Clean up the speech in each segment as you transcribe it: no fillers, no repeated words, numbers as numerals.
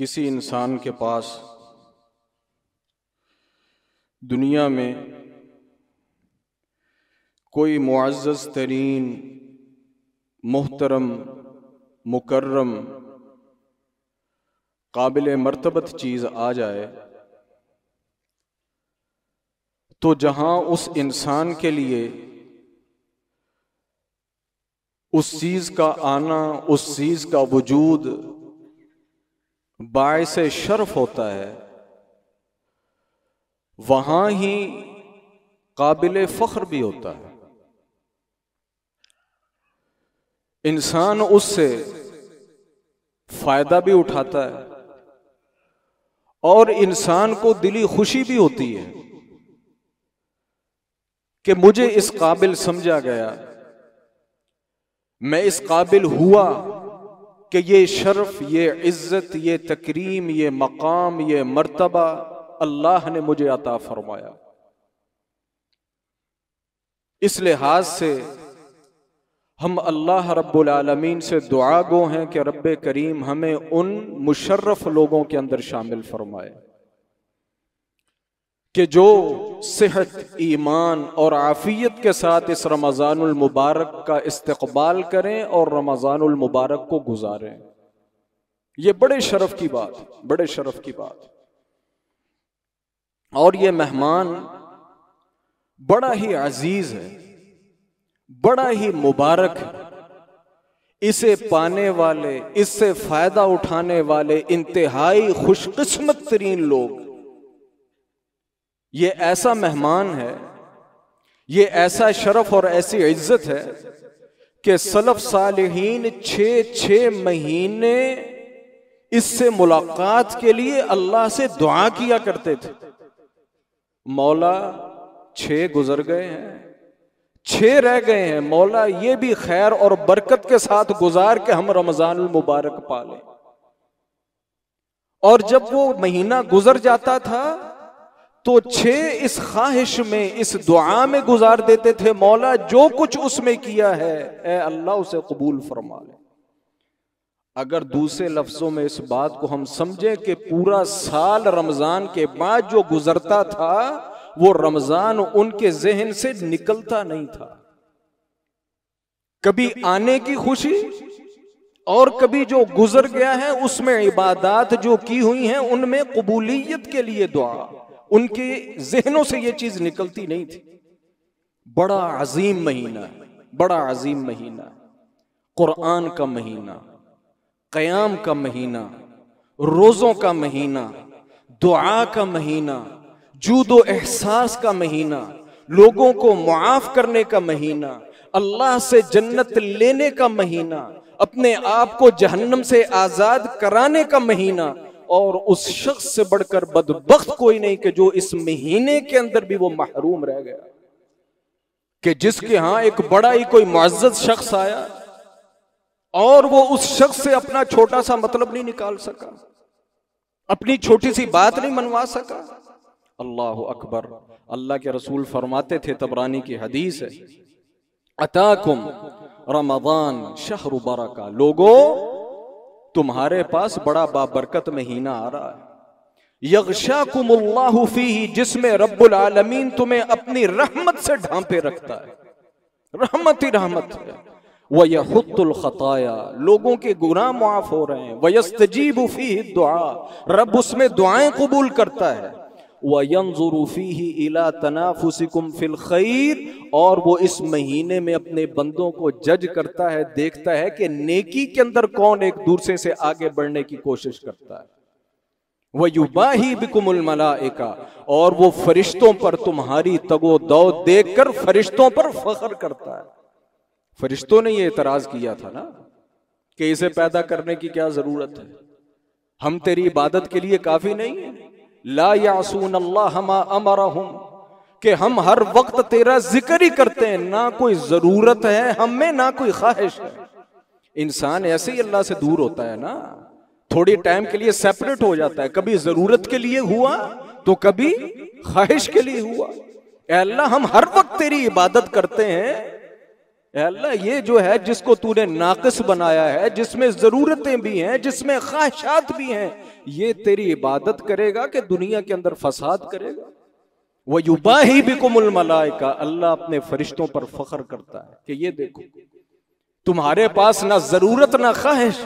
किसी इंसान के पास दुनिया में कोई मुअज़्ज़ज़ तरीन, मुहतरम, मुकर्रम, काबिल मर्तबत चीज़ आ जाए तो जहां उस इंसान के लिए उस चीज़ का आना, उस चीज़ का वजूद बाइसे शर्फ होता है, वहां ही काबिल फख्र भी होता है। इंसान उससे फायदा भी उठाता है और इंसान को दिली खुशी भी होती है कि मुझे इस काबिल समझा गया, मैं इस काबिल हुआ कि ये शर्फ, ये इज्जत, ये तकरीम, ये मकाम, ये मर्तबा अल्लाह ने मुझे अता फरमाया। इस लिहाज से हम अल्लाह रब्बुल आलमीन से दुआ गो हैं कि रब्बे करीम हमें उन मुशर्रफ लोगों के अंदर शामिल फरमाए कि जो सेहत, ईमान और आफियत के साथ इस रमज़ानुल मुबारक का इस्तक़बाल करें और रमज़ानुल मुबारक को गुजारें। ये बड़े शरफ की बात, बड़े शरफ की बात। और ये मेहमान बड़ा ही अजीज है, बड़ा ही मुबारक है। इसे पाने वाले, इससे फायदा उठाने वाले इंतहाई खुशकिस्मत तरीन लोग, ये ऐसा मेहमान है, ये ऐसा शरफ और ऐसी इज्जत है कि सलफ सालिहीन 6 महीने इससे मुलाकात के लिए अल्लाह से दुआ किया करते थे। मौला 6 गुजर गए हैं, 6 रह गए हैं, मौला ये भी खैर और बरकत के साथ गुजार के हम रमजानुल मुबारक पालें। और जब वो महीना गुजर जाता था तो 6 इस ख्वाहिश में, इस दुआ में गुजार देते थे, मौला जो कुछ उसमें किया है ए अल्लाह उसे कबूल फरमा ले। अगर दूसरे लफ्जों में इस बात को हम समझें कि पूरा साल रमजान के बाद जो गुजरता था वो रमजान उनके जहन से निकलता नहीं था। कभी आने की खुशी और कभी जो गुजर गया है उसमें इबादत जो की हुई हैं उनमें कबूलियत के लिए दुआ, उनके जहनों से ये चीज निकलती नहीं थी। बड़ा अजीम महीना, बड़ा अजीम महीना, कुरान का महीना, क़याम का महीना, रोजों का महीना, दुआ का महीना, जूदो एहसास का महीना, लोगों को मुआफ करने का महीना, अल्लाह से जन्नत लेने का महीना, अपने आप को जहन्नम से आजाद कराने का महीना। और उस शख्स से बढ़कर बदबख्त कोई नहीं कि जो इस महीने के अंदर भी वो महरूम रह गया, कि जिसके यहां एक बड़ा ही कोई मुअज़्ज़ज़ शख्स आया और वो उस शख्स से अपना छोटा सा मतलब नहीं निकाल सका, अपनी छोटी सी बात नहीं मनवा सका। अल्लाह अकबर। अल्लाह के रसूल फरमाते थे, तबरानी की हदीस है, अताकुम रमज़ान शहरु बरका, लोगो तुम्हारे पास बड़ा बाबरकत महीना आ रहा है, यग़शाकुमुल्लाहु फीही, जिसमें रब्बुल आलमीन तुम्हें अपनी रहमत से ढांपे रखता है, रहमत ही रहमत है। वयहुत्तुल खताया, लोगों के गुनाह मुआफ हो रहे हैं। वयस्तजीबु फीही दुआ, रब उसमें दुआएं कबूल करता है। वयंजुरु फीही इला तनाफुसिकुम फिल खैर, और वो इस महीने में अपने बंदों को जज करता है, देखता है कि नेकी के अंदर कौन एक दूसरे से आगे बढ़ने की कोशिश करता है। वयुबाही बिकुमुल मलाइका, और वो फरिश्तों पर तुम्हारी तगो दौ देखकर फरिश्तों पर फख्र करता है। फरिश्तों ने ये एतराज किया था ना कि इसे पैदा करने की क्या जरूरत है, हम तेरी इबादत के लिए काफी नहीं है। ला यासून अल्लाह मा अमरहुम, कि हम हर वक्त तेरा जिक्र ही करते हैं, ना कोई जरूरत है हमें, ना कोई ख्वाहिश है। इंसान ऐसे ही अल्लाह से दूर होता है ना, थोड़ी टाइम के लिए सेपरेट हो जाता है, कभी जरूरत के लिए हुआ तो कभी ख्वाहिश के लिए हुआ। ए अल्लाह हम हर वक्त तेरी इबादत करते हैं, अल्लाह ये जो है जिसको तूने नाकिस बनाया है, जिसमें जरूरतें भी हैं, जिसमें ख्वाहिशात भी हैं, ये तेरी इबादत करेगा कि दुनिया के अंदर फसाद करेगा? वह युबाही बिकुमुल मलाइका, अल्लाह अपने फरिश्तों पर फख्र करता है कि ये देखो तुम्हारे पास ना जरूरत ना ख्वाहिश,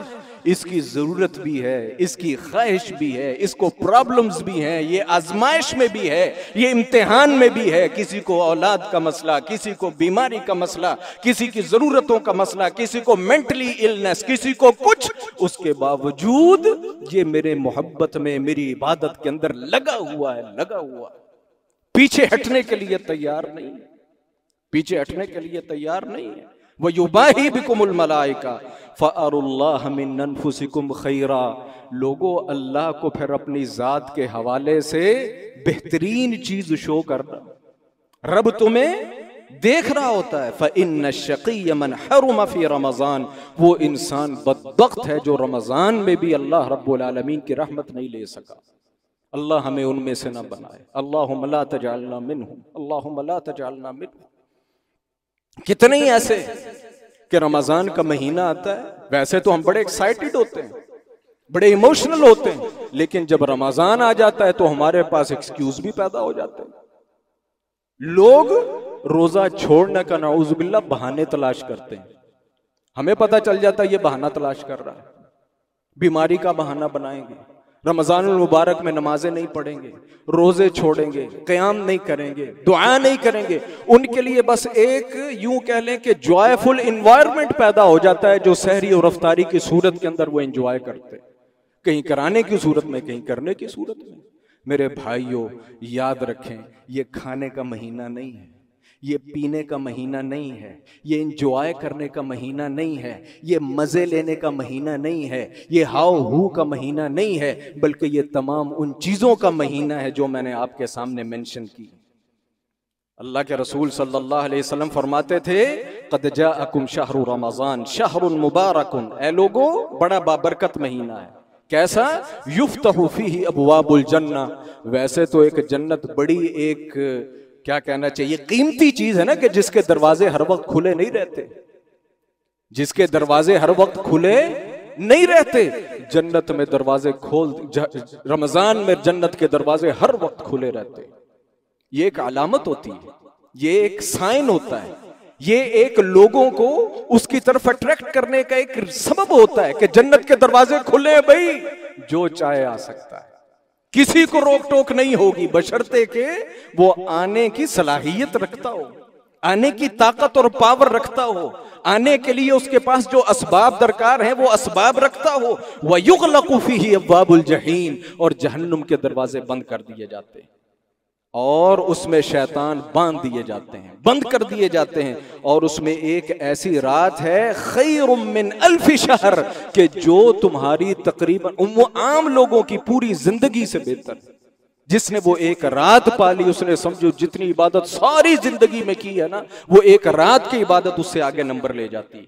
इसकी जरूरत भी है, इसकी ख्वाहिश भी है, इसको प्रॉब्लम्स भी हैं, ये आजमाइश में भी है, ये इम्तिहान में भी है। किसी को औलाद का मसला, किसी को बीमारी का मसला, किसी की जरूरतों का मसला, किसी को मेंटली इलनेस, किसी को कुछ, उसके बावजूद ये मेरे मोहब्बत में, मेरी इबादत के अंदर लगा हुआ है, लगा हुआ है। पीछे हटने के लिए तैयार नहीं, पीछे हटने के लिए तैयार नहीं है। वह युबाही बिकुमुल मलाइका फ़अरुल्लाह मिन अनफुसिकुम खैरा, लोगो अल्लाह को फिर अपनी जात के हवाले से बेहतरीन चीज शो करना। रब तुम्हें देख रहा होता है। फ़इन्न शक़िय्य मन हरुम फ़ी रमज़ान, वो इंसान बदबख्त है जो रमज़ान में भी अल्लाह रब्बुल आलमीन की रहमत नहीं ले सका। अल्लाह हमें उनमें से ना बनाए। अल्लाहुम्मा ला तजअलना मिनहुम, अल्लाहुम्मा ला तजअलना मिनहुम। कितने ही ऐसे कि रमजान का महीना आता है, वैसे तो हम बड़े एक्साइटेड होते हैं, बड़े इमोशनल होते हैं, लेकिन जब रमजान आ जाता है तो हमारे पास एक्सक्यूज भी पैदा हो जाते हैं। लोग रोजा छोड़ने का नाउजुबिल्लाह बहाने तलाश करते हैं। हमें पता चल जाता है ये बहाना तलाश कर रहा है, बीमारी का बहाना बनाएंगे, रमजानुल मुबारक में नमाजें नहीं पढ़ेंगे, रोजे छोड़ेंगे, क़याम नहीं करेंगे, दुआ नहीं करेंगे। उनके लिए बस एक यूं कह लें कि जॉयफुल इन्वायरमेंट पैदा हो जाता है, जो सहरी और रफ्तारी की सूरत के अंदर वो एंजॉय करते, कहीं कराने की सूरत में, कहीं करने की सूरत में। मेरे भाइयों, याद रखें, ये खाने का महीना नहीं है, ये पीने का महीना नहीं है, ये इंजॉय करने का महीना नहीं है, ये मजे लेने का महीना नहीं है, ये हाउ हू का महीना नहीं है, बल्कि ये तमाम उन चीजों का महीना है जो मैंने आपके सामने मेंशन की। अल्लाह के रसूल सल्लल्लाहु अलैहि वसल्लम फरमाते थे, क़द जाअकुम शहरु रमज़ान शहरुन मुबारकुन, ऐ लोगो बड़ा बाबरकत महीना है। कैसा? युफ्तहु फीही अबवाबुल जन्ना, वैसे तो एक जन्नत बड़ी एक क्या कहना चाहिए कीमती चीज है ना, कि जिसके दरवाजे हर वक्त खुले नहीं रहते, जिसके दरवाजे हर वक्त खुले नहीं रहते। जन्नत में दरवाजे रमजान में जन्नत के दरवाजे हर वक्त खुले रहते। ये एक अलामत होती है, ये एक साइन होता है, ये एक लोगों को उसकी तरफ अट्रैक्ट करने का एक सबब होता है कि जन्नत के दरवाजे खुले, भाई जो चाहे आ सकता है, किसी को रोक टोक नहीं होगी, बशर्ते के वो आने की सलाहियत रखता हो, आने की ताकत और पावर रखता हो, आने के लिए उसके पास जो असबाब दरकार हैं वो असबाब रखता हो। व युग़लक़ु फ़ीही अब्वाबुल जहीम, और जहन्नुम के दरवाजे बंद कर दिए जाते हैं, और उसमें शैतान बांध दिए जाते हैं, बंद कर दिए जाते हैं। और उसमें एक ऐसी रात है खैरुम मिन अल्फि शहर, कि जो तुम्हारी तकरीबन वो आम लोगों की पूरी जिंदगी से बेहतर। जिसने वो एक रात पाली, उसने समझो जितनी इबादत सारी जिंदगी में की है ना, वो एक रात की इबादत उससे आगे नंबर ले जाती है।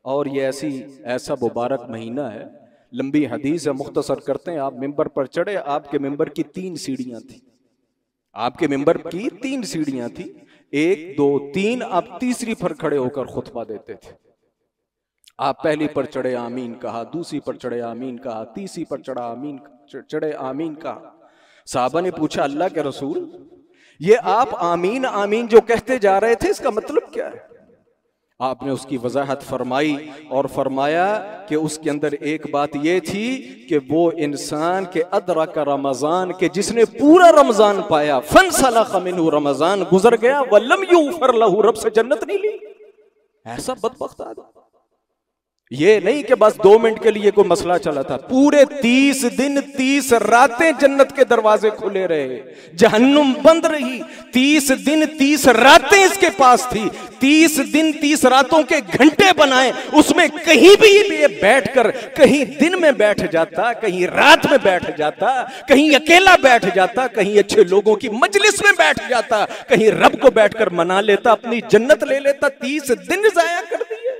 और ये ऐसा मुबारक महीना है। लंबी हदीस है, मुख्तसर करते हैं। आप मिंबर पर चढ़े, आपके मिंबर की 3 सीढ़ियां थी, आपके मिंबर की 3 सीढ़ियां थी, 1 2 3, आप तीसरी पर खड़े होकर खुतबा देते थे। आप पहली पर चढ़े, आमीन कहा, दूसरी पर चढ़े, आमीन कहा, तीसरी पर चढ़े, आमीन कहा। साहबा ने पूछा, अल्लाह के रसूल, ये आप आमीन आमीन जो कहते जा रहे थे, इसका मतलब क्या है? आपने उसकी वजाहत फरमाई और फरमाया कि उसके अंदर एक बात ये थी कि वो इंसान के अदरक रमजान, के जिसने पूरा रमजान पाया, फनसलख मिन्हु, रमजान गुजर गया, वलम युग़फर लहू, रब से जन्नत नहीं ली। ऐसा बदबख्त आदमी। ये नहीं कि बस 2 मिनट के लिए कोई मसला चला था, पूरे 30 दिन 30 रातें जन्नत के दरवाजे खुले रहे, जहन्नुम बंद रही। 30 दिन 30 रातें इसके पास थी, 30 दिन 30 रातों के घंटे बनाए। उसमें कहीं भी ये बैठकर, कहीं दिन में बैठ जाता, कहीं रात में बैठ जाता, कहीं अकेला बैठ जाता, कहीं अच्छे लोगों की मजलिस में बैठ जाता, कहीं रब को बैठकर मना लेता, अपनी जन्नत ले लेता। 30 दिन जाया कर दिए,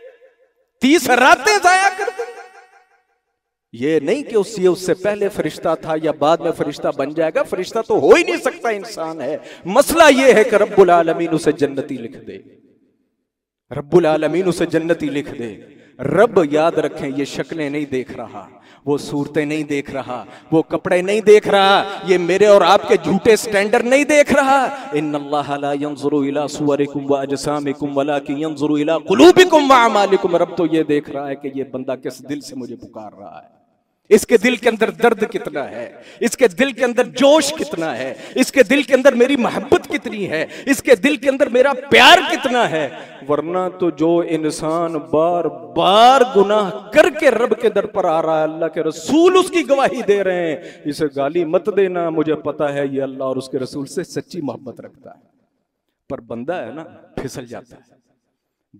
30 रातें जाया कर दी। ये नहीं कि उससे पहले फरिश्ता था या बाद में फरिश्ता बन जाएगा, फरिश्ता तो हो ही नहीं सकता, इंसान है। मसला ये है कि रब्बुल आलमीन उसे जन्नती लिख दे। रब्बुल आलमीन उसे जन्नती लिख दे। रब याद रखें ये शक्लें नहीं देख रहा, वो सूरतें नहीं देख रहा, वो कपड़े नहीं देख रहा, ये मेरे और आपके झूठे स्टैंडर्ड नहीं देख रहा। इन्नल्लाह ला यंजुरु इला सुवरिकुम व अजसामिकुम वलाकिन यंजुरु इला कुलूबिकुम व अमालिकुम। रब तो ये देख रहा है कि ये बंदा किस दिल से मुझे पुकार रहा है, इसके दिल के अंदर दर्द कितना है, इसके दिल के अंदर जोश कितना है, इसके दिल के अंदर मेरी मोहब्बत कितनी है, इसके दिल के अंदर मेरा प्यार कितना है। वरना तो जो इंसान बार बार गुनाह करके रब के दर पर आ रहा है, अल्लाह के रसूल उसकी गवाही दे रहे हैं, इसे गाली मत देना, मुझे पता है ये अल्लाह और उसके रसूल से सच्ची मोहब्बत रखता है। पर बंदा है ना, फिसल जाता है,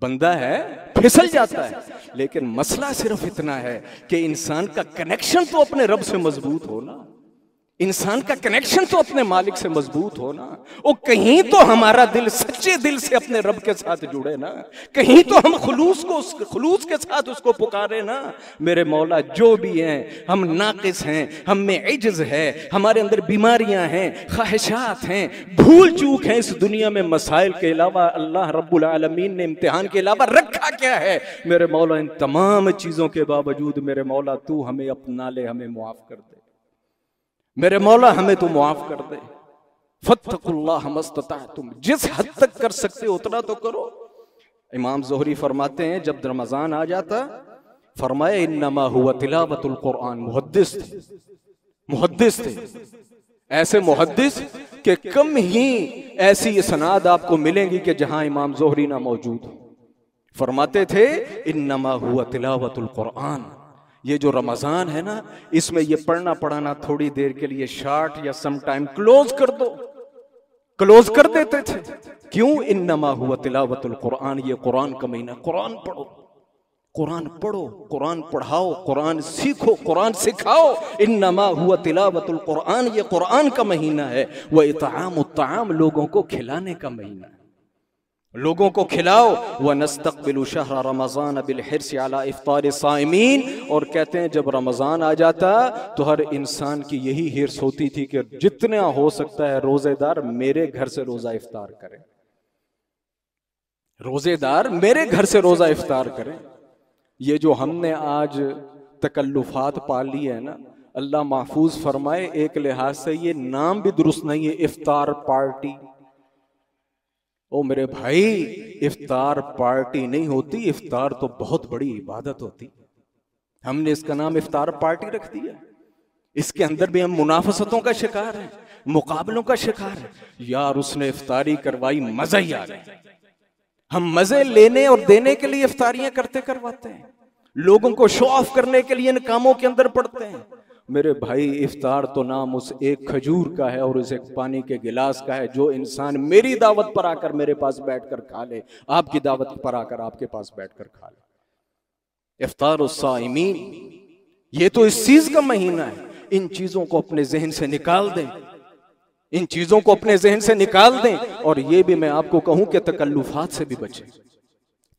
बंदा है फिसल जाता है। लेकिन मसला सिर्फ इतना है कि इंसान का कनेक्शन तो अपने रब से मजबूत हो ना, इंसान का कनेक्शन तो अपने मालिक से मजबूत हो ना। वो कहीं तो हमारा दिल सच्चे दिल से अपने रब के साथ जुड़े ना, कहीं तो हम खुलूस के साथ उसको पुकारे ना। मेरे मौला जो भी हैं, हम नाकिस हैं, हम में इज्ज है, हमारे अंदर बीमारियां हैं, ख्वाहिशात हैं, भूल चूक है, इस दुनिया में मसाइल के अलावा अल्लाह रब्बुल आलमीन ने इम्तिहान के अलावा रखा क्या है। मेरे मौला इन तमाम चीजों के बावजूद मेरे मौला तू हमें अपना ले, हमें मुआफ कर दे, मेरे मौला हमें तो मुआफ कर दे। फत्तकुल्लाह मस्तताअतुम, जिस हद तक कर सकते उतना तो करो। इमाम ज़ोहरी फरमाते हैं जब रमजान आ जाता, फरमाया इन्नमा हुवा तिलावतुल कुरान। मुहद्दिस थे, ऐसे मुहद्दिस के कम ही ऐसी सनाद आपको मिलेंगी कि जहां इमाम ज़ोहरी ना मौजूद हो। फरमाते थे इन्नमा हुवा तिलावतुल कुरान, ये जो रमजान है ना, इसमें ये पढ़ना पढ़ाना थोड़ी देर के लिए शार्ट या सम टाइम क्लोज कर दो, क्लोज कर देते थे। क्यों? इन्नमा हुवा तिलावतुल कुरान, ये कुरान का महीना, कुरान पढ़ो, कुरान पढ़ो, कुरान पढ़ाओ, कुरान सीखो, कुरान सिखाओ। इन्नमा हुवा तिलावतुल कुरान, ये कुरान का महीना है। व इत्आमुत ताआम, लोगों को खिलाने का महीना है, लोगों को खिलाओ। व नस्तक़बिलु शहर रमज़ान बिलहिर्स अला इफ्तार साइमीन, और कहते हैं जब रमज़ान आ जाता तो हर इंसान की यही हिर्स होती थी कि जितना हो सकता है रोजेदार मेरे घर से रोजा इफ्तार करें, रोजेदार मेरे घर से रोजा इफ्तार करें। ये जो हमने आज तकल्लुफात पाल ली है ना, अल्लाह महफूज फरमाए, एक लिहाज से ये नाम भी दुरुस्त नहीं है, इफ्तार पार्टी। ओ मेरे भाई, इफ्तार पार्टी नहीं होती, इफ्तार तो बहुत बड़ी इबादत होती। हमने इसका नाम इफ्तार पार्टी रख दिया। इसके अंदर भी हम मुनाफसतों का शिकार हैं, मुकाबलों का शिकार है। यार उसने इफ्तारी करवाई, मजा ही आ गया। हम मजे लेने और देने के लिए इफ्तारियां करवाते हैं, लोगों को शो ऑफ करने के लिए इन कामों के अंदर पड़ते हैं। मेरे भाई, इफ्तार तो नाम उस एक खजूर का है और उस एक पानी के गिलास का है जो इंसान मेरी दावत पर आकर मेरे पास बैठकर खा ले, आपकी दावत पर आकर आपके पास बैठकर खा ले। इफ्तार साइमीन, ये तो इस चीज का महीना है। इन चीजों को अपने जहन से निकाल दें, इन चीजों को अपने जहन से निकाल दें। और ये भी मैं आपको कहूं कि तकल्लुफात से भी बचें,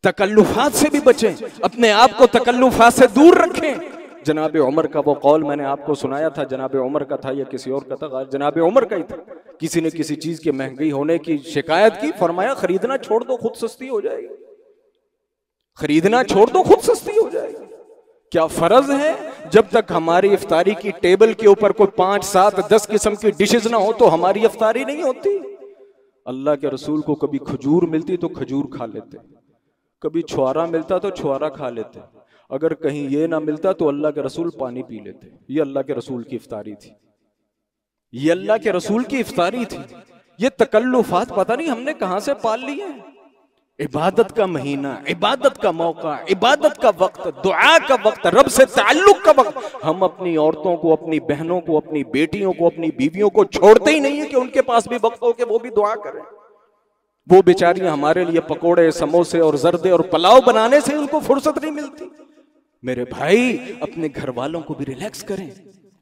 तकल्लुफात से भी बचें, अपने आप को तकल्लुफात से दूर रखें। जनाब उमर का वो कौल मैंने आपको सुनाया था, जनाब उमर का था या किसी और का था, जनाब उमर का ही था। किसी ने किसी चीज के महंगी होने की शिकायत की, फरमाया खरीदना छोड़ दो, खुद सस्ती हो जाएगी, खरीदना छोड़ दो, खुद सस्ती हो जाएगी। क्या फर्ज है जब तक हमारी इफ्तारी की टेबल के ऊपर कोई 5, 7, 10 किस्म की डिशेज ना हो तो हमारी इफ्तारी नहीं होती। अल्लाह के रसूल को कभी खजूर मिलती तो खजूर खा लेते, कभी छुआरा मिलता तो छुआरा खा लेते, अगर कहीं ये ना मिलता तो अल्लाह के रसूल पानी पी लेते। ये अल्लाह के रसूल की इफ्तारी थी, ये अल्लाह के रसूल की इफ्तारी थी। ये तकल्लुफात पता नहीं हमने कहां से पाल लिए हैं। इबादत का महीना, इबादत का मौका, इबादत का वक्त, दुआ का वक्त, रब से ताल्लुक का वक्त, हम अपनी औरतों को, अपनी बहनों को, अपनी बेटियों को, अपनी बीवियों को छोड़ते ही नहीं है कि उनके पास भी वक्त हो के वो भी दुआ करें। वो बेचारियां हमारे लिए पकोड़े, समोसे और जर्दे और पुलाव बनाने से उनको फुर्सत नहीं मिलती। मेरे भाई, अपने घर वालों को भी रिलैक्स करें,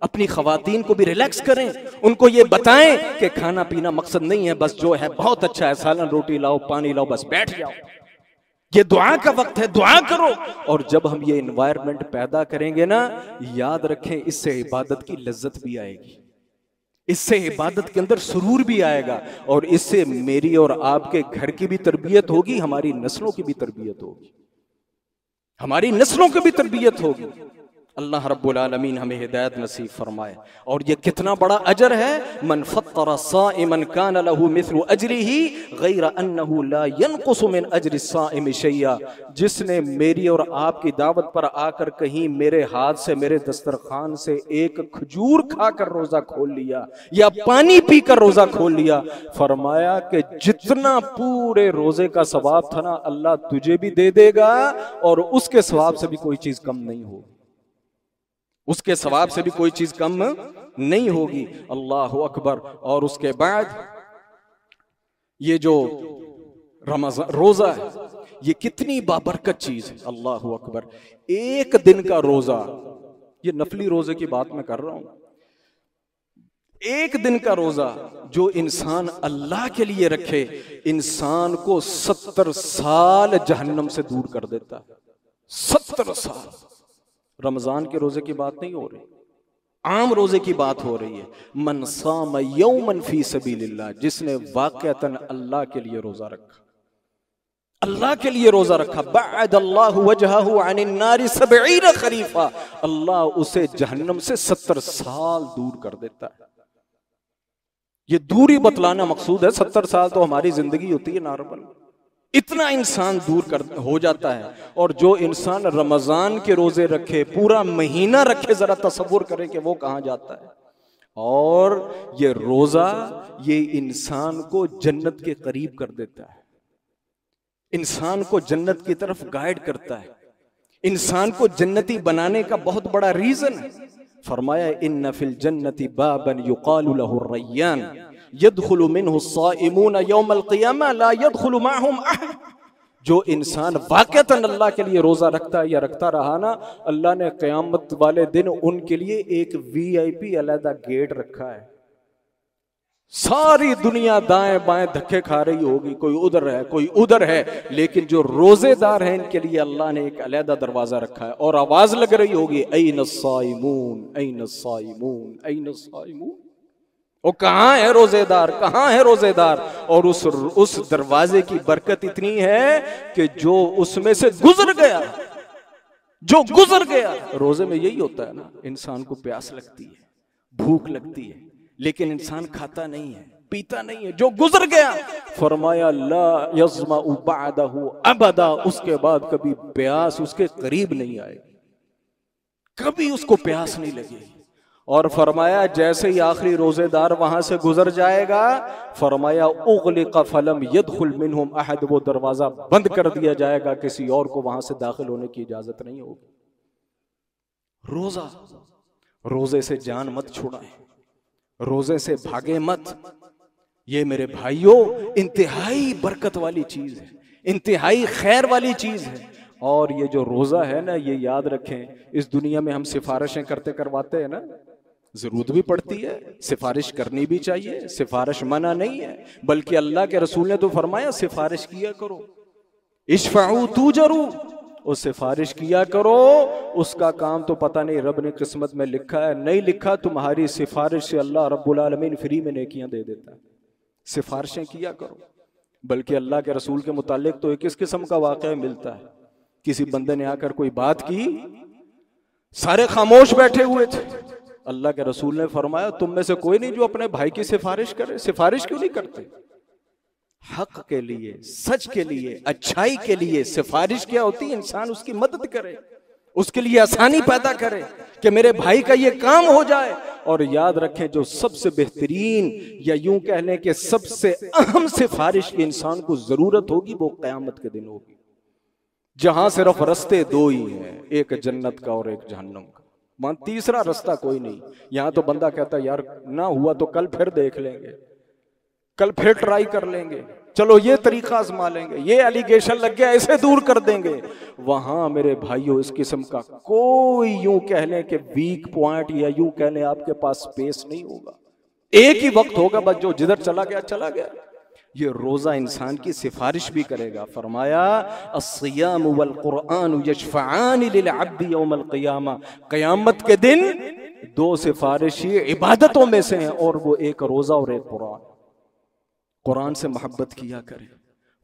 अपनी खवातीन को भी रिलैक्स करें, उनको ये बताएं कि खाना पीना मकसद नहीं है, बस जो है बहुत अच्छा है, सालन रोटी लाओ, पानी लाओ, बस बैठ जाओ। ये दुआ का वक्त है, दुआ करो। और जब हम ये एनवायरनमेंट पैदा करेंगे ना, याद रखें इससे इबादत की लज्जत भी आएगी, इससे इबादत के अंदर सुरूर भी आएगा और इससे मेरी और आपके घर की भी तरबियत होगी, हमारी नस्लों की भी तरबियत होगी, हमारी नस्लों की भी तरबियत होगी। अल्लाह रब्बुल आलमीन हमें हिदायत नसीब फरमाए। और ये कितना बड़ा अजर है, मन फत्तरा साइमन कान लहू मिस्लु अजरिही गैर अन्नहु ला यनकुसु मिन अजरि साइम शैया। जिसने मेरी और आपकी दावत पर आकर कहीं मेरे हाथ से, मेरे दस्तरखान से एक खजूर खाकर रोजा खोल लिया या पानी पीकर रोजा खोल लिया, फरमाया कि जितना पूरे रोजे का सवाब था ना, अल्लाह तुझे भी दे देगा और उसके सवाब से भी कोई चीज कम नहीं होगी, उसके सवाब से भी कोई चीज कम नहीं होगी। अल्लाह अकबर। और उसके बाद ये जो रमजान रोजा है, ये कितनी बाबरकत चीज है। अल्लाह अकबर। एक दिन का रोजा, ये नफली रोजे की बात मैं कर रहा हूं, एक दिन का रोजा जो इंसान अल्लाह के लिए रखे, इंसान को 70 साल जहन्नम से दूर कर देता है। 70 साल। रमजान के रोजे की बात नहीं हो रही, आम रोजे की बात हो रही है। मन साम यौमन फी सबीलिल्लाह, जिसने वाक़अतन अल्लाह के लिए रोजा रखा, अल्लाह के लिए रोजा रखा, बअदल्लाहु वजहहु अनिन नारि 70 खरीफा, अल्लाह उसे जहन्नम से 70 साल दूर कर देता है। ये दूरी बतलाना मकसूद है। 70 साल तो हमारी जिंदगी होती है नॉर्मल, इतना इंसान दूर हो जाता है। और जो इंसान रमजान के रोजे रखे, पूरा महीना रखे, जरा तसव्वुर करे कि वो कहां जाता है। और ये रोजा, ये इंसान को जन्नत के करीब कर देता है, इंसान को जन्नत की तरफ गाइड करता है, इंसान को जन्नती बनाने का बहुत बड़ा रीजन है। फरमाया इन्ना फिल जन्नति बाबन युकालु लहु रय्यान यदखुलु मिन्हु साइमून यौमल क़ियामा ला यदखुलु माहुम अहद। जो इंसान वाक़अतन अल्लाह के लिए रोजा रखता है या रखता रहा ना, अल्लाह ने क़यामत वाले दिन उनके लिए एक VIP अलग गेट रखा है। सारी दुनिया दाएं बाएं धक्के खा रही होगी, कोई उधर है कोई उधर है, लेकिन जो रोजेदार हैं इनके लिए अल्लाह ने एक अलहदा दरवाजा रखा है। और आवाज लग रही होगी ऐन साइमून ऐन साइमून ऐन साइमून, वो कहां है रोजेदार, कहां है रोजेदार। और उस दरवाजे की बरकत इतनी है कि जो उसमें से गुजर गया, जो गुजर गया, रोजे में यही होता है ना, इंसान को प्यास लगती है, भूख लगती है, लेकिन इंसान खाता नहीं है, पीता नहीं है। जो गुजर गया, फरमाया ला यज़मअ बअदहु अबदा, उसके बाद कभी प्यास उसके करीब नहीं आएगी, कभी उसको प्यास नहीं लगेगी। और फरमाया जैसे ही आखिरी रोजेदार वहां से गुजर जाएगा, फरमाया उग़लिक़ फलम यदखुल मिनहुम अहद, वो दरवाजा बंद कर दिया जाएगा, किसी और को वहां से दाखिल होने की इजाजत नहीं होगी। रोजा, रोजे से जान मत छुड़ाएं, रोजे से भागे मत। ये मेरे भाइयों इंतहाई बरकत वाली चीज है, इंतहाई खैर वाली चीज है। और ये जो रोजा है ना, ये याद रखें, इस दुनिया में हम सिफारिशें करते करवाते हैं ना, जरूरत भी पड़ती है, सिफारिश करनी भी चाहिए, सिफारिश मना नहीं है, बल्कि अल्लाह के रसूल ने तो फरमाया सिफारिश किया करो, इश्फाऊ तुजरू, वो सिफारिश किया करो। उसका काम तो पता नहीं रब ने किस्मत में लिखा है, नहीं लिखा, तुम्हारी सिफारिश से अल्लाह रब्बुल आलमीन फ्री में नेकियां दे देता है। सिफारिशें किया करो। बल्कि अल्लाह के रसूल के मुतालिक तो एक इस किस्म का वाक़या मिलता है, किसी बंदे ने आकर कोई बात की, सारे खामोश बैठे हुए थे, अल्लाह के रसूल ने फरमाया तुम में से कोई नहीं जो अपने भाई की सिफारिश करे। सिफारिश क्यों नहीं करते? हक के लिए, सच के लिए, अच्छाई के लिए सिफारिश क्या होती है? इंसान उसकी मदद करे, उसके लिए आसानी पैदा करे कि मेरे भाई का ये काम हो जाए। और याद रखें, जो सबसे बेहतरीन या यूं कह लें कि सबसे अहम सिफारिश की इंसान को जरूरत होगी, वो क़यामत के दिन होगी, जहां सिर्फ रास्ते दो ही हैं, एक जन्नत का और एक जहन्नम का, वहां तीसरा रास्ता कोई नहीं। यहां तो बंदा कहता है यार ना हुआ तो कल फिर देख लेंगे, कल फिर ट्राई कर लेंगे, चलो ये तरीका आजमा लेंगे, ये एलिगेशन लग गया इसे दूर कर देंगे। वहां मेरे भाइयों इस किस्म का कोई यूं कह लें कि वीक पॉइंट या यूं कह लें आपके पास स्पेस नहीं होगा, एक ही वक्त होगा बस, जो जिधर चला गया चला गया। ये रोजा इंसान की सिफारिश भी करेगा। फरमाया अस्सियाम वल कुरआन यशफआन लिल अब्द यौमल क़ियामा, क़यामत के दिन दो सिफारिश ये इबादतों में से हैं, और वो एक रोजा और एक कुरान। कुरान से मोहब्बत किया करें,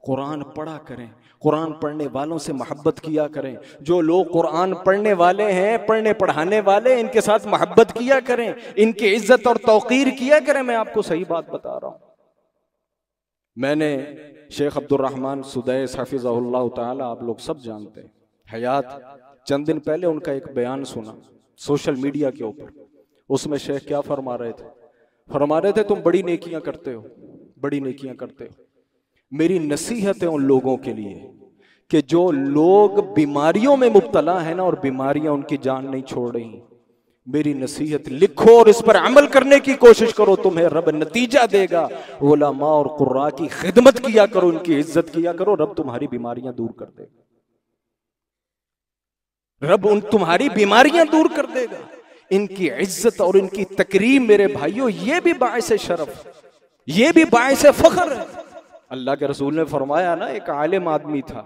कुरान पढ़ा करें, कुरान पढ़ने वालों से मोहब्बत किया करें। जो लोग कुरान पढ़ने वाले हैं, पढ़ने पढ़ाने वाले, इनके साथ मोहब्बत किया करें, इनकी इज्जत और तौकीर किया करें। मैं आपको सही बात बता रहा हूं। मैंने शेख अब्दुल रहमान सुदैस हफिज़हुल्लाह ताला, आप लोग सब जानते हैं, हयात, चंद दिन पहले उनका एक बयान सुना सोशल मीडिया के ऊपर। उसमें शेख क्या फरमा रहे थे? फरमा रहे थे तुम बड़ी नेकियां करते हो, बड़ी नेकियां करते हो। मेरी नसीहत है उन लोगों के लिए कि जो लोग बीमारियों में मुब्तला है ना, और बीमारियां उनकी जान नहीं छोड़ रही, मेरी नसीहत लिखो और इस पर अमल करने की कोशिश करो, तुम्हें रब नतीजा देगा। उलमा और कुर्रा की खिदमत किया करो, उनकी इज्जत किया करो, रब तुम्हारी बीमारियां दूर कर देगा। रब तुम्हारी बीमारियां दूर कर देगा। इनकी इज्जत और इनकी तकरीम मेरे भाइयों, ये भी बाइस शरफ, ये भी बाइस फख्र है। अल्लाह के रसूल ने फरमाया ना, एक आलिम आदमी था।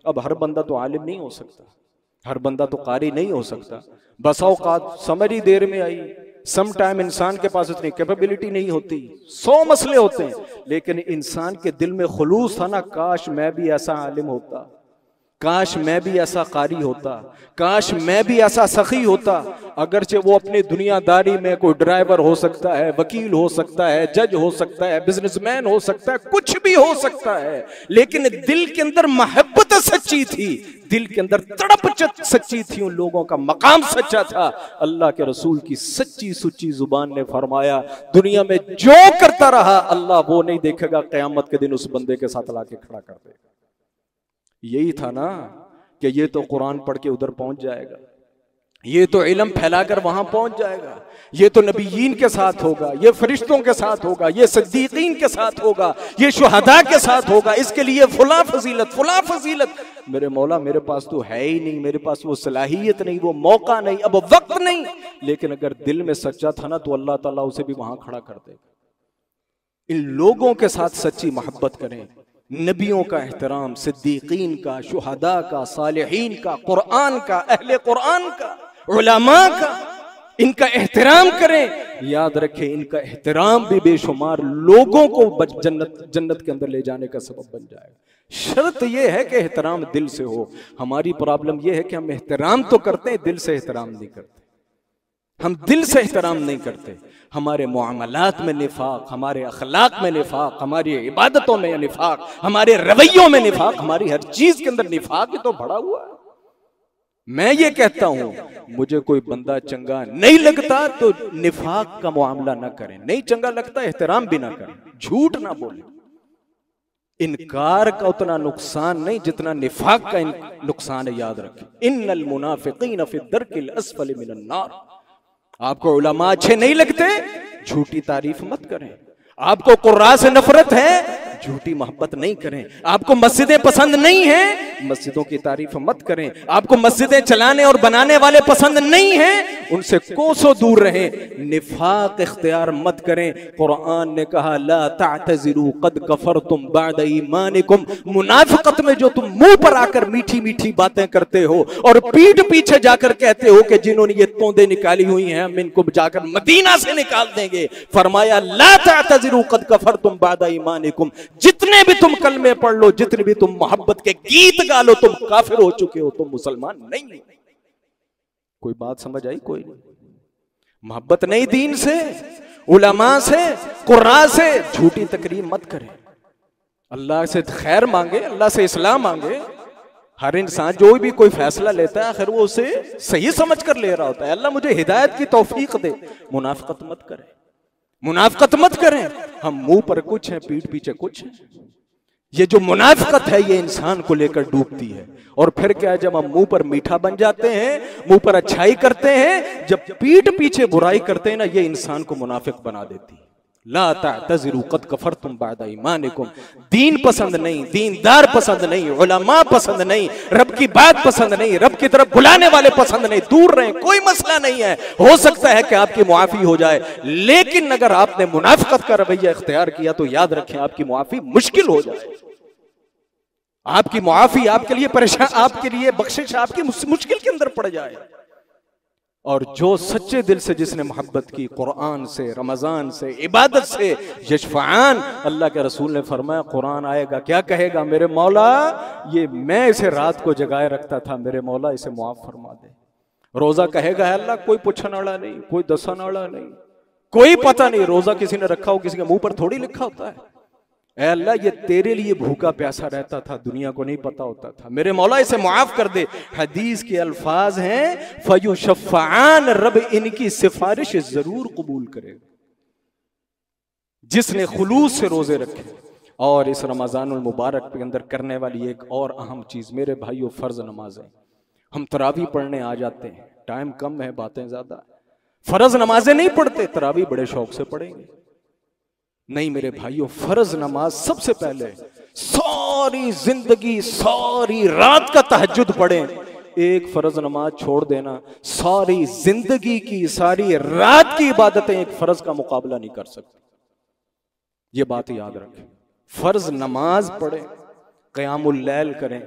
अब हर बंदा तो आलिम नहीं हो सकता, हर बंदा तो कारी नहीं हो सकता। बस औकात समझ ही देर में आई। सम टाइम इंसान के पास इतनी कैपेबिलिटी नहीं होती, 100 मसले होते हैं, लेकिन इंसान के दिल में खुलूस था ना, काश मैं भी ऐसा आलिम होता, काश मैं भी ऐसा कारी होता, काश मैं भी ऐसा सखी होता। अगरचे वो अपनी दुनियादारी में कोई ड्राइवर हो सकता है, वकील हो सकता है, जज हो सकता है, बिजनेसमैन हो सकता है, कुछ भी हो सकता है, लेकिन दिल के अंदर मोहब्बत सच्ची थी, दिल के अंदर तड़प सच्ची थी, उन लोगों का मकाम सच्चा था। अल्लाह के रसूल की सच्ची सुच्ची जुबान ने फरमाया, दुनिया में जो करता रहा अल्लाह वो नहीं देखेगा, क़यामत के दिन उस बंदे के साथ लाके खड़ा कर देगा। यही था ना कि ये तो कुरान पढ़ के उधर पहुंच जाएगा, ये तो इल्म फैलाकर वहां पहुंच जाएगा, ये तो नबीयीन के साथ होगा, ये फरिश्तों के साथ होगा, ये सिद्दीकीन के साथ होगा, ये शुहदा के साथ होगा, इसके लिए फुला फजीलत, फुला फजीलत। मेरे मौला, मेरे पास तो है ही नहीं, मेरे पास वो सलाहियत नहीं, वो मौका नहीं, अब वक्त नहीं। लेकिन अगर दिल में सच्चा था ना, तो अल्लाह ताला उसे भी वहां खड़ा कर देगा। इन लोगों के साथ सच्ची मोहब्बत करें, नबियों का एहतराम, सिद्दीकीन का, शुहदा का, सालिहीन का, कुरान का, अहले कुरान का, उलमा का, इनका एहतराम करें। याद रखें, इनका एहतराम भी बेशुमार लोगों को जन्नत के अंदर ले जाने का सबब बन जाएगा। शर्त यह है कि एहतराम दिल से हो। हमारी प्रॉब्लम यह है कि हम एहतराम तो करते हैं, दिल से एहतराम नहीं करते। हम दिल से एहतराम नहीं करते। हमारे मुआमलात में निफाक, हमारे अखलाक में निफाक, हमारी इबादतों में निफाक, हमारे रवैयों में निफाक, हमारी हर चीज के अंदर निफाक ही तो भरा हुआ है। मैं ये कहता हूं, मुझे कोई बंदा चंगा नहीं लगता तो निफाक का मामला ना करें, नहीं चंगा लगता एहतराम भी ना करें, झूठ ना बोलें। इनकार का उतना नुकसान नहीं जितना निफाक का नुकसान है। याद रखें, इन्नल मुनाफिकीन फी दरकिल अस्फली मिनन नार। आपको उलमा अच्छे नहीं लगते, झूठी तारीफ मत करें। आपको कुर्रा से नफरत है, झूठी मोहब्बत नहीं करें। आपको मस्जिदें पसंद नहीं है, मस्जिदों की तारीफ मत करें। आपको मस्जिदें चलाने और बनाने वाले पसंद नहीं हैं, उनसे कोसों दूर रहें। निफाक इख्तियार मत करें। कुरान ने कहा, ला तातज़िरू कद कफरतुम बाद ईमानिकुम। मुनाफिकत में जो तुम मुंह पर आकर मीठी मीठी बातें करते हो और पीठ पीछे जाकर कहते हो कि जिन्होंने ये तोंदे निकाली हुई हैं हम इनको जाकर मदीना से निकाल देंगे। फरमाया, ला तातज़िरू कद कफरतुम बाद ईमानिकुम। जितने भी तुम कलमे पढ़ लो, जितने भी तुम मोहब्बत के गीत गा लो, तुम काफिर हो चुके हो, तुम मुसलमान नहीं। कोई बात समझ आई? कोई नहीं। मोहब्बत नहीं दीन से, उलमा से, कुर्रा से। झूठी तकरीर मत करें। अल्लाह से खैर मांगे, अल्लाह से इस्लाम मांगे। हर इंसान जो भी कोई फैसला लेता है आखिर वो उसे सही समझ कर ले रहा होता है। अल्लाह मुझे हिदायत की तौफीक दे। मुनाफिकत मत करें, मुनाफिकत मत करें। हम मुंह पर कुछ हैं, पीठ पीछे कुछ है। ये जो मुनाफिकत है ये इंसान को लेकर डूबती है। और फिर क्या है, जब हम मुंह पर मीठा बन जाते हैं, मुंह पर अच्छाई करते हैं, जब पीठ पीछे बुराई करते हैं ना, ये इंसान को मुनाफिक बना देती है। ला तातज़िरू कद कफरतुम बाद ईमानिकुम। दीन पसंद नहीं, दीनदार पसंद नहीं, उलमा पसंद नहीं, रब की बात पसंद नहीं, रब की तरफ बुलाने वाले पसंद नहीं, दूर रहें, कोई मसला नहीं है। हो सकता है कि आपकी मुआफी हो जाए, लेकिन अगर आपने मुनाफिकत का रवैया इख्तियार किया तो याद रखें आपकी मुआफी मुश्किल हो जाए। आपकी मुआफी आपके लिए परेशान, आपके लिए बख्शिश आपकी मुश्किल के अंदर पड़ जाए। और जो सच्चे दिल से जिसने मोहब्बत की कुरान से, रमजान से, इबादत से, यशफान, अल्लाह के रसूल ने फरमाया कुरान आएगा क्या कहेगा, मेरे मौला ये मैं इसे रात को जगाए रखता था, मेरे मौला इसे मुआफ फरमा दे। रोजा कहेगा है अल्लाह कोई पूछने वाला नहीं, कोई दसाने वाला नहीं, कोई पता नहीं, रोजा किसी ने रखा हो, किसी के मुंह पर थोड़ी लिखा होता है। ऐ अल्लाह ये तेरे लिए भूखा प्यासा रहता था, दुनिया को नहीं पता होता था, मेरे मौला इसे मुआफ कर दे। हदीस के अल्फाज हैं फयुशफ़ान, रब इनकी सिफारिश जरूर कबूल करेगा जिसने खुलूस से रोजे रखे। और इस रमजानुल मुबारक के अंदर करने वाली एक और अहम चीज मेरे भाइयों, फर्ज नमाजें। हम तरावी पढ़ने आ जाते हैं, टाइम कम है, बातें ज्यादा, फर्ज नमाजें नहीं पढ़ते, तरावी बड़े शौक से पढ़ेंगे। नहीं मेरे भाइयों, फर्ज नमाज सबसे पहले, सारी जिंदगी सारी रात का तहज्जुद पढ़ें, एक फर्ज नमाज छोड़ देना, सारी जिंदगी की सारी रात की इबादतें एक फर्ज का मुकाबला नहीं कर सकती। ये बात याद रखें। फर्ज नमाज पढ़ें, क़यामुल लैल करें,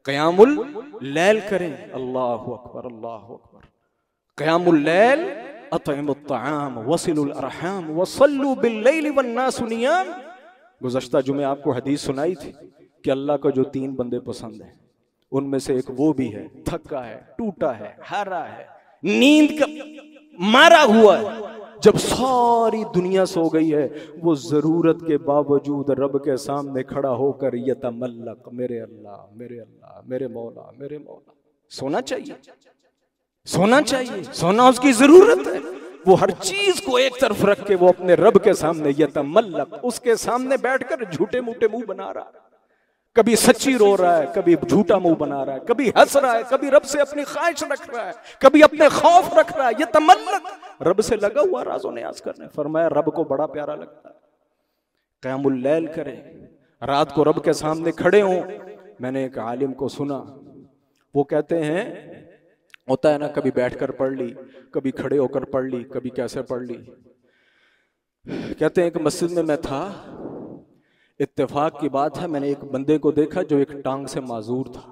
क़यामुल लैल करें, अल्लाहु अकबर अल्लाहु अकबर, क़यामुल लैल, अतइमुत तआम वसिलुल अरहाम वसल्लु बिल्लैलि वन्नासु नियाम। गुज़श्ता जुमे आपको हदीस सुनाई थी कि अल्लाह को जो 3 बंदे पसंद हैं उनमें से एक वो भी है, थका है, टूटा है, हारा है, नींद का मारा हुआ है, जब सारी दुनिया सो गई है, वो जरूरत के बावजूद रब के सामने खड़ा होकर यतमल्लक, मेरे अल्लाह मेरे अल्लाह मेरे मौला मेरे मौला। सोना चाहिए, सोना चाहिए, सोना उसकी जरूरत है। वो हर चीज को एक तरफ रख के वो अपने रब के सामने यतमल्लक, उसके सामने बैठकर झूठे मूठे मुंह बना रहा है, कभी सच्ची रो रहा है, कभी झूठा मुंह बना रहा है, कभी हंस रहा है, कभी रब से अपनी ख्वाहिश रख रहा है, कभी अपने खौफ रख रहा है, यतमल्लक, रब से लगा हुआ राज़ो नियाज़ करने। फरमाया रब को बड़ा प्यारा लगता है। क़यामुल लैल करें, रात को रब के सामने खड़े हों। मैंने एक आलिम को सुना, वो कहते हैं होता है ना, कभी बैठकर पढ़ ली, कभी खड़े होकर पढ़ ली, कभी कैसे पढ़ ली। कहते हैं एक मस्जिद में मैं था, इत्तेफाक की बात है, मैंने एक बंदे को देखा जो एक टांग से माजूर था।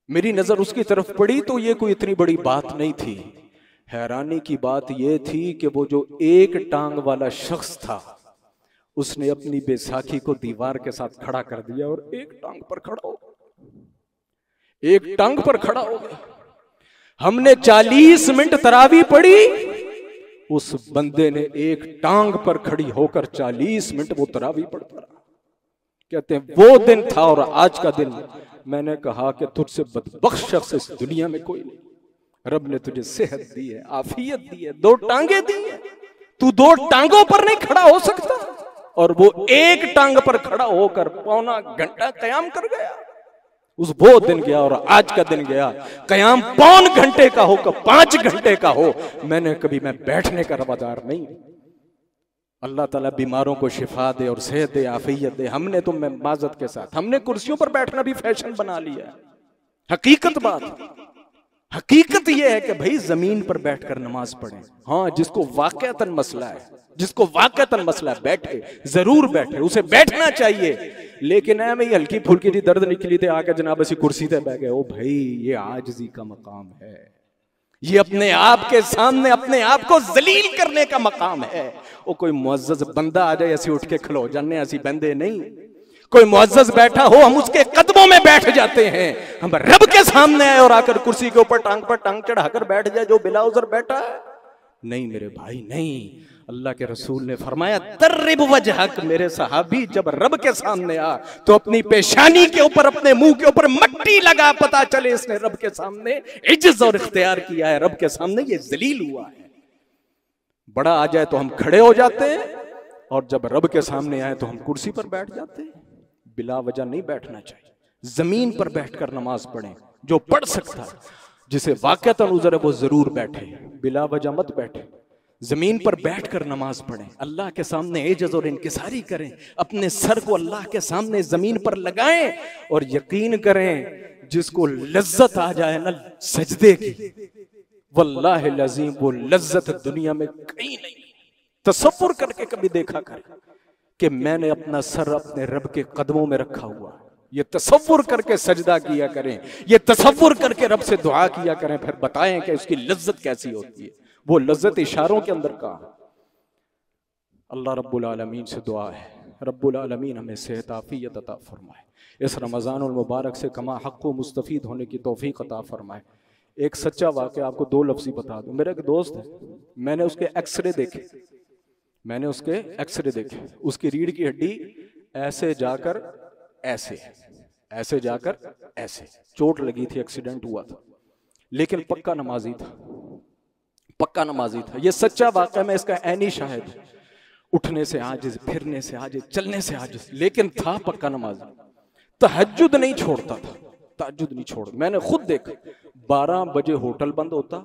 मेरी नजर उसकी तरफ पड़ी तो ये कोई इतनी बड़ी बात नहीं थी। हैरानी की बात यह थी कि वो जो एक टांग वाला शख्स था उसने अपनी बैसाखी को दीवार के साथ खड़ा कर दिया और एक टांग पर खड़ा हो, एक टांग पर खड़ा हो गया। हमने 40 मिनट तरावी पढ़ी, उस बंदे ने एक टांग पर खड़ी होकर 40 मिनट वो तरावी पढ़ता रहा। कहते हैं वो दिन था और आज का दिन। मैंने कहा कि तुझसे बदबख्श शख्स इस दुनिया में कोई नहीं। रब ने तुझे सेहत दी है, आफियत दी है, 2 टांगे दी है, तू 2 टांगों पर नहीं खड़ा हो सकता, और वो एक टांग पर खड़ा होकर पौना घंटा कयाम कर गया। उस वो दिन गया और आज का दिन गया। कयाम पौन घंटे का हो, 5 घंटे का हो, मैं बैठने का रवादार नहीं। अल्लाह ताला बीमारों को शिफा दे और सेहत दे, आफियत दे। हमने तो मैं माजत के साथ, हमने कुर्सियों पर बैठना भी फैशन बना लिया। हकीकत यह है कि भाई जमीन पर बैठकर नमाज पढ़ें। हाँ, जिसको वाकईतन मसला है, जिसको वाकईतन मसला है, बैठे, जरूर बैठे, उसे बैठना चाहिए। लेकिन मैं ये हल्की फुल्की दी दर्द निकली थे, आके जनाब ऐसी कुर्सी पे बैठ गए। ओ भाई, ये आजिज़ी का मकाम है, ये अपने आप के सामने अपने आप को जलील करने का मकाम है। वो कोई मुअज़्ज़ज़ बंदा आ जाए, ऐसी उठ के खलो जाने, ऐसी बंदे नहीं। कोई मुअज़्ज़ज़ बैठा हो, हम उसके कदमों में बैठ जाते हैं। हम रब के सामने आए और आकर कुर्सी के ऊपर टांग चढ़ाकर बैठ जाए जो बिला उज़र बैठा है। नहीं मेरे भाई, नहीं। अल्लाह के रसूल ने फरमाया तर्रिब वजहक, मेरे सहाबी जब रब के सामने आ तो अपनी पेशानी के ऊपर, अपने मुंह के ऊपर मट्टी लगा, पता चले इसने रब के सामने इज्जत और इख्तियार किया है, रब के सामने ये जलील हुआ है। बड़ा आ जाए तो हम खड़े हो जाते हैं, और जब रब के सामने आए तो हम कुर्सी पर बैठ जाते हैं। बिला वजह नहीं बैठना चाहिए। जमीन पर बैठकर नमाज पढ़ें। जो पढ़ सकता है, जिसे वाक़अतन उज़र है, वो जरूर बैठे, बिला वजह मत बैठे। जमीन पर बैठकर नमाज पढ़ें, अल्लाह के सामने एजज़ और इनकिसारी करें, अपने सर को अल्लाह के सामने जमीन पर लगाएं, और यकीन करें जिसको लज्जत आ जाए ना सजदे की, वल्लाहि लज़ीम वो लज्जत दुनिया में कहीं नहीं। तसव्वुर करके कभी देखा कर कि मैंने अपना सर अपने रब के कदमों में रखा हुआ, ये तसव्वुर करके सजदा किया करें, ये तसव्वुर करके रब से दुआ किया करें, फिर बताएं कि उसकी लज्जत कैसी होती है। वो लज्जत इशारों के अंदर कहाँ है? अल्लाह रब्बुल आलमीन से दुआ है, रब्बुल आलमीन हमें सेहत आफियत अता फरमाए, इस रमज़ानुल मुबारक से कमा हक़्क़ो मुस्तफ़ीद होने की तौफ़ीक़ अता फरमाए। एक सच्चा वाक़या आपको दो लफ्ज़ी बता दूं। मेरा एक दोस्त है, मैंने उसके एक्सरे देखे, उसकी रीढ़ की हड्डी ऐसे जाकर ऐसे, ऐसे जाकर ऐसे, चोट लगी थी, एक्सीडेंट हुआ था, लेकिन पक्का नमाजी था। ये सच्चा वाक़या, मैं इसका ऐनी शाहिद। उठने से आजिज़, फिरने से आजिज़, चलने से आजिज़, लेकिन था पक्का नमाजी। तहज्जुद नहीं छोड़ता था, मैंने खुद देखा। 12 बजे होटल बंद होता,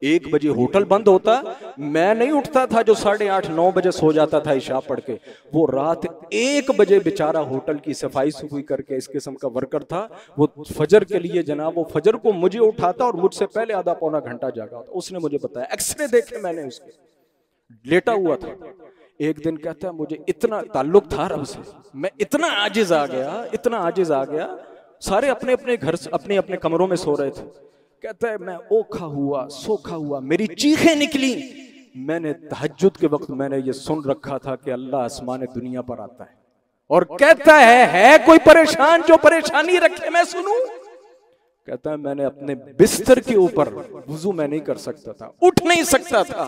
1 बजे होटल बंद होता, मैं नहीं उठता था जो 8:30-9 बजे सो जाता था इशा पढ़ के। वो रात 1 बजे बेचारा होटल की सफाई सुफाई करके इस किस्म का वर्कर था। वो फजर के लिए जनाब, वो फजर को मुझे उठाता और मुझसे पहले आधा पौना घंटा जागा होता। उसने मुझे बताया, एक्सरे देखे मैंने उसके, लेटा हुआ था। एक दिन कहता है मुझे इतना ताल्लुक था रब से, मैं इतना आजिज आ गया, सारे अपने अपने घर, अपने अपने कमरों में सो रहे थे। कहता है मैं ओखा हुआ, सोखा हुआ, मेरी चीखें निकली। मैंने तहज्जुद के वक्त मैंने ये सुन रखा था कि अल्लाह आसमान दुनिया पर आता है और कहता है कोई परेशान जो परेशानी रखे मैं सुनूं। कहता है मैंने अपने बिस्तर के ऊपर, वुजू मैं नहीं कर सकता था, उठ नहीं सकता था,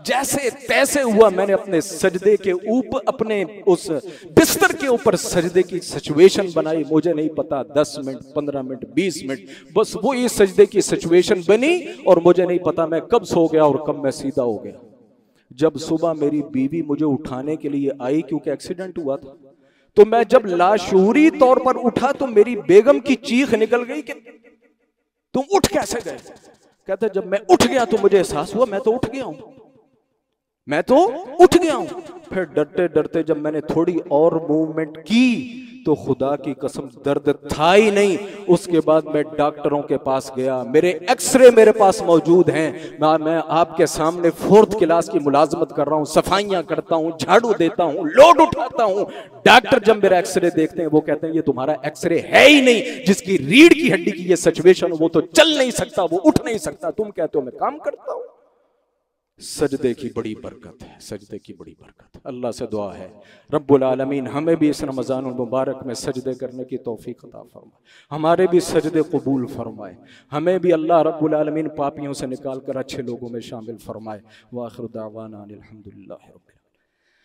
जैसे तैसे हुआ मैंने अपने सजदे के ऊपर, अपने उस बिस्तर के ऊपर सजदे की सिचुएशन बनाई। मुझे नहीं पता 10 मिनट, 15 मिनट, 20 मिनट, बस वो ये सजदे की सिचुएशन बनी और मुझे नहीं पता मैं कब सो गया और कब मैं सीधा हो गया। जब सुबह मेरी बीवी मुझे उठाने के लिए आई, क्योंकि एक्सीडेंट हुआ था, तो मैं जब लाशूरी तौर पर उठा तो मेरी बेगम की चीख निकल गई कि तुम उठ कैसे गए। कहता जब मैं उठ गया तो मुझे एहसास हुआ मैं तो उठ गया हूं, फिर डरते डरते जब मैंने थोड़ी और मूवमेंट की तो खुदा की कसम दर्द था ही नहीं। उसके बाद मैं डॉक्टरों के पास गया, मेरे एक्सरे मेरे पास मौजूद हैं, मैं आपके सामने 4th क्लास की मुलाजमत कर रहा हूं, सफाइयां करता हूं, झाड़ू देता हूं, लोड उठाता हूं। डॉक्टर जब मेरा एक्सरे देखते हैं वो कहते हैं ये तुम्हारा एक्सरे है ही नहीं, जिसकी रीढ़ की हड्डी की ये सिचुएशन वो तो चल नहीं सकता, वो उठ नहीं सकता, तुम कहते हो मैं काम करता हूं। सजदे की बड़ी बरकत है, अल्लाह से दुआ है रब्बुल आलमीन हमें भी इस रमज़ानुल मुबारक में सजदे करने की तौफीक अता फरमाए, हमारे भी सजदे कबूल फरमाए, हमें भी अल्लाह रब्बुल आलमीन पापियों से निकाल कर अच्छे लोगों में शामिल फरमाए। व आखिर दावाना अनिल हम्दुलिल्लाहि रब्बिल